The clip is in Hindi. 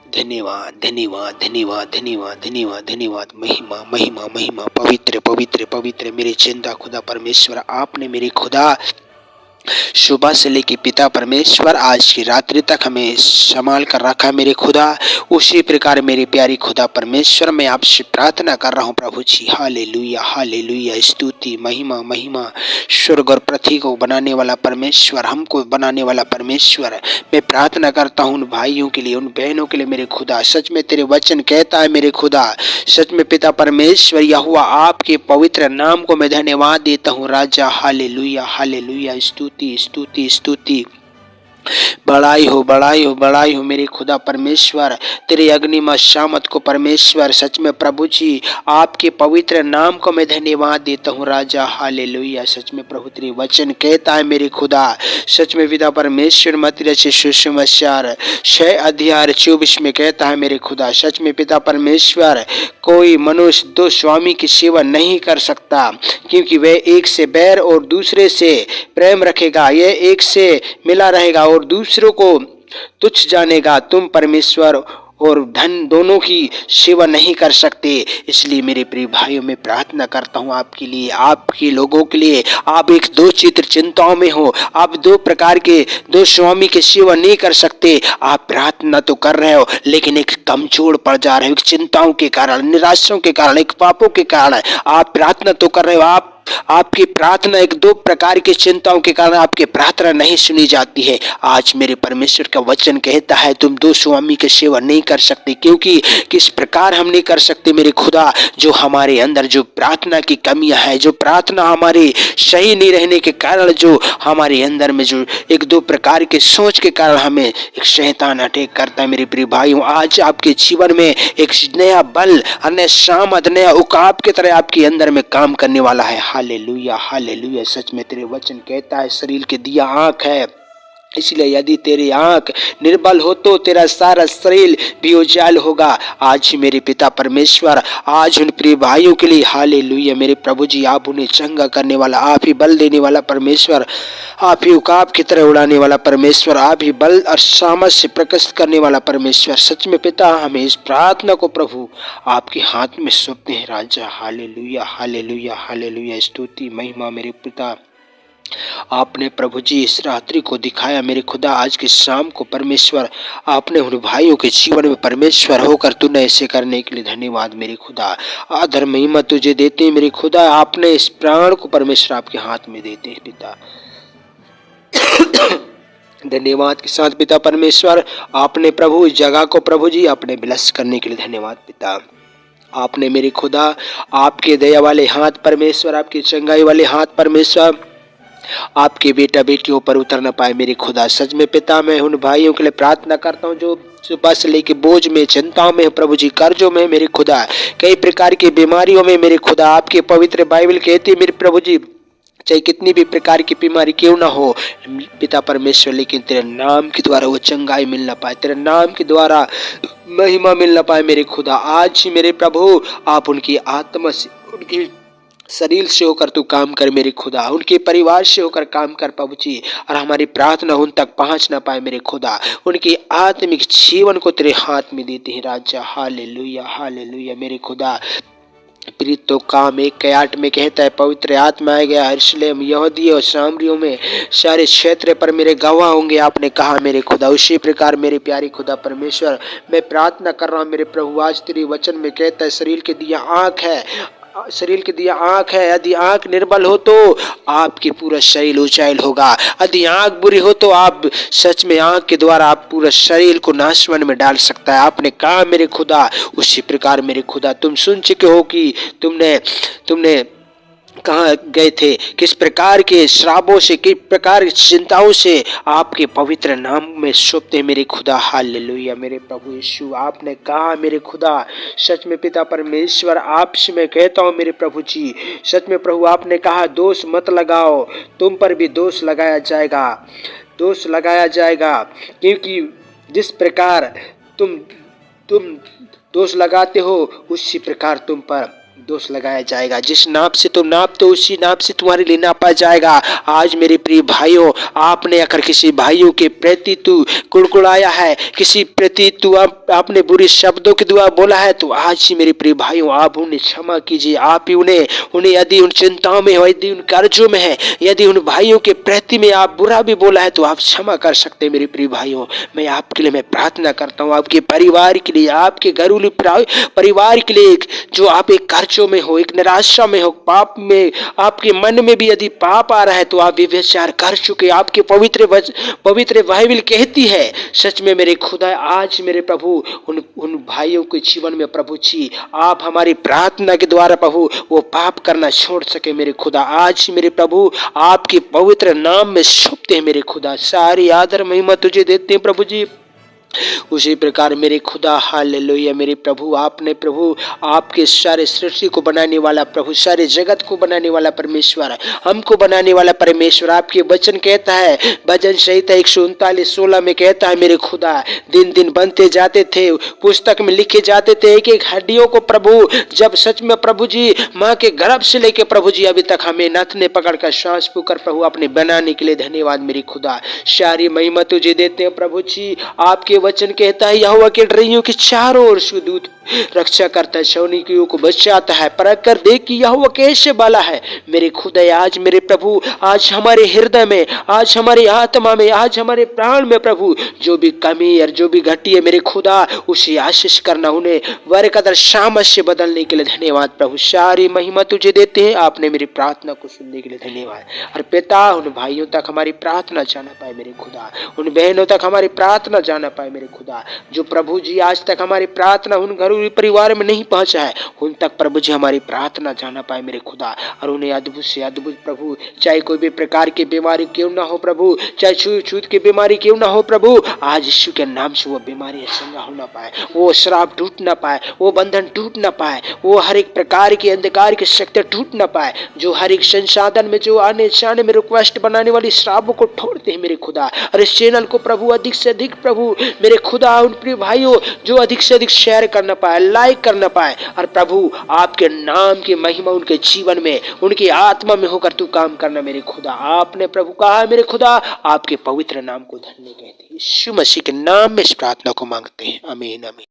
धन्यवाद, धन्यवाद, धन्यवाद, धन्यवाद, धन्यवाद, धन्यवाद। महिमा, महिमा, महिमा, पवित्र, पवित्र, पवित्र मेरे जिंदा खुदा परमेश्वर, आपने मेरे खुदा सुबह से लेके पिता परमेश्वर आज की रात्रि तक हमें संभाल कर रखा मेरे खुदा। उसी प्रकार मेरे प्यारी खुदा परमेश्वर, मैं आपसे प्रार्थना कर रहा हूँ प्रभु जी। हालेलुया, हालेलुया, स्तुति, महिमा, महिमा। स्वर्ग और पृथ्वी को बनाने वाला परमेश्वर, हमको बनाने वाला परमेश्वर, मैं प्रार्थना करता हूँ उन भाइयों के लिए, उन बहनों के लिए मेरे खुदा। सच में तेरे वचन कहता है मेरे खुदा, सच में पिता परमेश्वर यहोवा आपके पवित्र नाम को मैं धन्यवाद देता हूँ राजा। हालेलुया, हालेलुया, स्तुति, स्तुति, स्तुति। बड़ाई हो, बड़ाई हो, बड़ाई हो मेरे खुदा परमेश्वर, तेरे अग्निमय शामत को परमेश्वर। सच में प्रभु जी आपके पवित्र नाम को मैं धन्यवाद देता हूँ राजा। हालेलुया। सच में प्रभु तेरे वचन कहता है मेरे खुदा, सच में पिता परमेश्वर मत्ती रचित सुसमाचार 6:24 में कहता है मेरे खुदा, सच में पिता परमेश्वर कोई मनुष्य दो स्वामी की सेवा नहीं कर सकता, क्योंकि वह एक से बैर और दूसरे से प्रेम रखेगा, यह एक से मिला रहेगा और दूसरों को तुच्छ जानेगा। तुम परमेश्वर और धन दोनों की सेवा नहीं कर सकते। इसलिए मेरे प्रिय भाइयों, मैं प्रार्थना करता हूँ आपके लिए, आपके लोगों के लिए। आप एक दो चित्र चिंताओं में हो, आप दो प्रकार के दो स्वामी की सेवा नहीं कर सकते। आप प्रार्थना तो कर रहे हो, लेकिन एक कमजोर पड़ जा रहे हो, एक चिंताओं के कारण, निराशाओं के कारण, एक पापों के कारण। आप प्रार्थना तो कर रहे हो, आपकी प्रार्थना एक दो प्रकार की चिंताओं के कारण आपकी प्रार्थना नहीं सुनी जाती है। आज मेरे परमेश्वर का वचन कहता है तुम दो स्वामी की सेवा नहीं कर सकते। क्योंकि किस प्रकार हम नहीं कर सकते मेरे खुदा, जो हमारे अंदर जो प्रार्थना की कमियां है, जो प्रार्थना हमारी सही नहीं रहने के कारण, जो हमारे अंदर में जो एक दो प्रकार के सोच के कारण हमें एक शैतान अटैक करता है। मेरे प्रिय भाइयों, आज आपके जीवन में एक नया बल, नया सामर्थ, नया उकाब की तरह आपके अंदर में काम करने वाला है। Hallelujah, hallelujah. सच में तेरे वचन कहता है शरीर के दिया आंख है, इसलिए यदि तेरी आंख निर्बल हो तो तेरा सारा शरीर भी उजाल होगा। आज मेरे पिता परमेश्वर, आज उन प्रिय भाइयों के लिए हालेलुया मेरे प्रभु जी, आप उन्हें चंगा करने वाला, आप ही बल देने वाला परमेश्वर, आप ही उकाब की तरह उड़ाने वाला परमेश्वर, आप ही बल और सामर्थ्य प्रकट करने वाला परमेश्वर। सच में पिता, हमें इस प्रार्थना को प्रभु आपके हाथ में सौंपते हैं राजा। हालेलुया, हालेलुया, हालेलुया, स्तुति, महिमा मेरे पिता। आपने प्रभु जी इस रात्रि को दिखाया मेरे खुदा, आज की शाम को परमेश्वर आपने उन भाइयों के जीवन में परमेश्वर होकर तूने ऐसे करने के लिए धन्यवाद मेरे खुदा। आदर महिमा तुझे देते हैं मेरे खुदा, आपने इस प्राण को परमेश्वर आपके हाथ में देते हैं पिता। धन्यवाद के साथ पिता परमेश्वर, आपने प्रभु इस जगह को प्रभु जी आपने ब्लेस करने के लिए धन्यवाद पिता। आपने मेरे खुदा आपके दया वाले हाथ परमेश्वर, आपकी चंगाई वाले हाथ परमेश्वर आपके बेटा बेटियों पर उतर न पाए मेरे खुदा। सच में पिता, मैं उन भाइयों के लिए प्रार्थना करता हूँ जो सुबह से लेके बोझ में, चिंताओं में प्रभु जी, कर्जों में मेरे खुदा, कई प्रकार की बीमारियों में मेरे खुदा। आपके पवित्र बाइबल कहती है मेरे प्रभु जी, चाहे कितनी भी प्रकार की बीमारी क्यों ना हो पिता परमेश्वर, लेकिन तेरे नाम के द्वारा वो चंगाई मिल ना पाए, तेरे नाम के द्वारा महिमा मिल ना पाए मेरे खुदा। आज ही मेरे प्रभु आप उनकी आत्मा से, उनकी शरीर से होकर तू काम कर मेरे खुदा, उनके परिवार से होकर काम कर प्रभु जी, और हमारी प्रार्थना उन तक पहुंच ना पाए मेरे खुदा। उनके आत्मिक जीवन को तेरे हाथ में देते हैं राजा। हालेलुया, हालेलुया मेरे खुदा। प्रीत तो काम 1:8 में कहता है, पवित्र आत्मा आ गया यरूशलेम, यहूदी और सामरियों में सारे क्षेत्र पर मेरे गवाह होंगे, आपने कहा मेरे खुदा। उसी प्रकार मेरे प्यारे खुदा परमेश्वर, मैं प्रार्थना कर रहा हूँ मेरे प्रभु, आज तेरे वचन में कहता है शरीर के दिया आँख है, शरीर के दिया आँख है, यदि आँख निर्बल हो तो आपके पूरा शरीर उचाइल होगा। यदि आँख बुरी हो तो आप सच में आँख के द्वारा आप पूरा शरीर को नाशवन में डाल सकता है। आपने कहा मेरे खुदा, उसी प्रकार मेरे खुदा तुम सुन चुके हो कि तुमने कहाँ गए थे, किस प्रकार के श्रापों से, किस प्रकार की चिंताओं से आपके पवित्र नाम में सौंपते मेरे खुदा। हालेलुया मेरे प्रभु यीशु, आपने कहा मेरे खुदा, सच में पिता परमेश्वर आपसे मैं कहता हूँ मेरे प्रभु जी, सच में प्रभु आपने कहा दोष मत लगाओ, तुम पर भी दोष लगाया जाएगा, दोष लगाया जाएगा, क्योंकि जिस प्रकार तुम दोष लगाते हो उसी प्रकार तुम पर दोष लगाया जाएगा। जिस नाप से तुम नापते हो उसी नाप से तुम्हारे लिए नापा जाएगा। आज मेरे प्रिय भाइयों, आपने अगर किसी भाइयों के प्रति तू कुड़कुड़ाया है, किसी प्रति तू आपने बुरे शब्दों के द्वारा बोला है, तो आज ही मेरे प्रिय भाइयों आप उन्हें क्षमा कीजिए। आप ही उन्हें यदि उन चिंताओं में हो, यदि उन कर्जों में है, यदि उन भाइयों के प्रति में आप बुरा भी बोला है, तो आप क्षमा कर सकते हैं। मेरे प्रिय भाइयों, मैं आपके लिए मैं प्रार्थना करता हूँ, आपके परिवार के लिए, आपके घरेलू परिवार के लिए, जो आप एक कर्जों में हो, एक निराशा में हो, पाप में, आपके मन में भी यदि पाप आ रहा है, तो आप व्यभिचार कर चुके। आपके पवित्र बाइबल कहती है, सच में मेरे खुदा आज मेरे प्रभु उन भाइयों के जीवन में प्रभु जी आप हमारी प्रार्थना के द्वारा प्रभु वो पाप करना छोड़ सके। मेरे खुदा आज मेरे प्रभु आपके पवित्र नाम में सौंपते हैं। मेरे खुदा सारी आदर महिमा तुझे देते हैं प्रभु जी। उसी प्रकार मेरे खुदा हालेलुया मेरे प्रभु, आपने प्रभु आपके सारे सृष्टि को बनाने वाला प्रभु, सारे जगत को बनाने वाला परमेश्वर, हमको बनाने वाला परमेश्वर, आपके वचन कहता है, भजन संहिता 139:16 में कहता है मेरे खुदा, दिन दिन बनते जाते थे, पुस्तक में लिखे जाते थे एक एक हड्डियों को प्रभु, जब सच में प्रभु जी माँ के गर्भ से लेके प्रभु जी अभी तक हमें नथने पकड़कर श्वास पुकर प्रभु अपने बनाने के लिए धन्यवाद मेरे खुदा। सारी महिमा तुझे देते हैं प्रभु जी। आपके वचन कहता है, यहोवा के डरियों के चारों ओर से दूत रक्षा करता है, शौनिकियों को बचाता है, परख कर देख कि यहोवा कैसे बाला है। मेरे खुदा आज मेरे प्रभु, आज हमारे हृदय में, आज हमारी आत्मा में, आज हमारे प्राण में प्रभु जो भी कमी और जो भी घटी है मेरे खुदा, उसे आशीष करना, उन्हें बरकत सामर्थ से बदलने के लिए धन्यवाद प्रभु। सारी महिमा तुझे देते हैं। आपने मेरी प्रार्थना को सुनने के लिए धन्यवाद। और पिता उन भाइयों तक हमारी प्रार्थना जाना पाए मेरे खुदा, उन बहनों तक हमारी प्रार्थना जाना पाए मेरे खुदा, जो प्रभु जी आज तक हमारी प्रार्थना उन घरों परिवार में नहीं पहुंचा है, उन तक प्रभु जी हमारी प्रार्थना जाना पाए मेरे खुदा। और उन्हें अद्भुत से अद्भुत प्रभु, चाहे कोई भी प्रकार की बीमारी क्यों ना हो प्रभु, चाहे छूत की बीमारी क्यों ना हो प्रभु, आज यीशु के नाम से वो बीमारी चंगा हो ना पाए, वो श्राप टूट ना पाए, वो बंधन टूट ना पाए, वो हर एक प्रकार के अंधकार की शक्ति टूट ना पाए, जो हर एक संसाधन में जो आने जाने में रिक्वेस्ट बनाने वाली श्रापों को छोड़ते हैं मेरे खुदा। और इस चैनल को प्रभु अधिक से अधिक प्रभु मेरे खुदा उन प्रिय भाइयों जो अधिक से अधिक शेयर करना पाए, लाइक करना पाए, और प्रभु आपके नाम की महिमा उनके जीवन में, उनकी आत्मा में होकर तू काम करना मेरे खुदा। आपने प्रभु कहा मेरे खुदा, आपके पवित्र नाम को धन्य कहते हैं। यीशु मसीह के नाम में इस प्रार्थना को मांगते हैं, आमीन आमीन।